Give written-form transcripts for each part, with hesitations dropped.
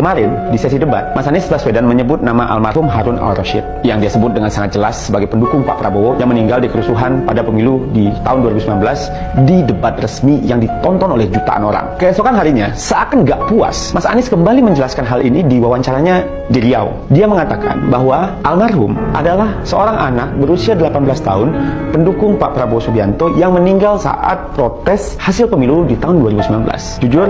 Kemarin, di sesi debat, Mas Anies Baswedan menyebut nama almarhum Harun Al-Rashid yang dia sebut dengan sangat jelas sebagai pendukung Pak Prabowo yang meninggal di kerusuhan pada pemilu di tahun 2019 di debat resmi yang ditonton oleh jutaan orang. Keesokan harinya, seakan gak puas, Mas Anies kembali menjelaskan hal ini di wawancaranya di Riau. Dia mengatakan bahwa almarhum adalah seorang anak berusia 18 tahun pendukung Pak Prabowo Subianto yang meninggal saat protes hasil pemilu di tahun 2019. Jujur,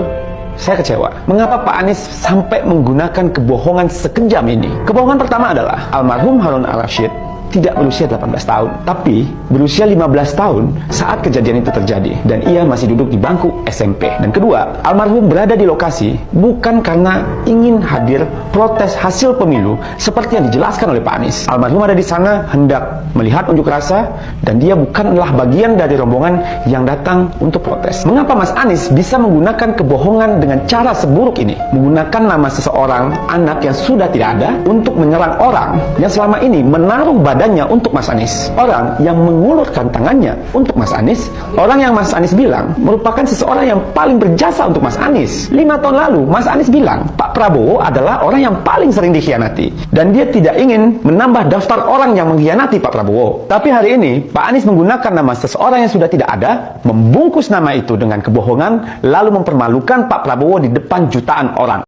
saya kecewa. Mengapa Pak Anies sampai menggunakan kebohongan sekejam ini? Kebohongan pertama adalah almarhum Harun Al-Rashid tidak berusia 18 tahun, tapi berusia 15 tahun saat kejadian itu terjadi, dan ia masih duduk di bangku SMP. Dan kedua, almarhum berada di lokasi bukan karena ingin hadir protes hasil pemilu seperti yang dijelaskan oleh Pak Anies. Almarhum ada di sana hendak melihat unjuk rasa, dan dia bukanlah bagian dari rombongan yang datang untuk protes. Mengapa Mas Anies bisa menggunakan kebohongan dengan cara seburuk ini? Menggunakan nama seseorang anak yang sudah tidak ada untuk menyerang orang yang selama ini menaruh badannya untuk Mas Anies, orang yang mengulurkan tangannya untuk Mas Anies, orang yang Mas Anies bilang merupakan seseorang yang paling berjasa untuk Mas Anies. 5 tahun lalu Mas Anies bilang Pak Prabowo adalah orang yang paling sering dikhianati, dan dia tidak ingin menambah daftar orang yang mengkhianati Pak Prabowo. Tapi hari ini Pak Anies menggunakan nama seseorang yang sudah tidak ada, membungkus nama itu dengan kebohongan, lalu mempermalukan Pak Prabowo di depan jutaan orang.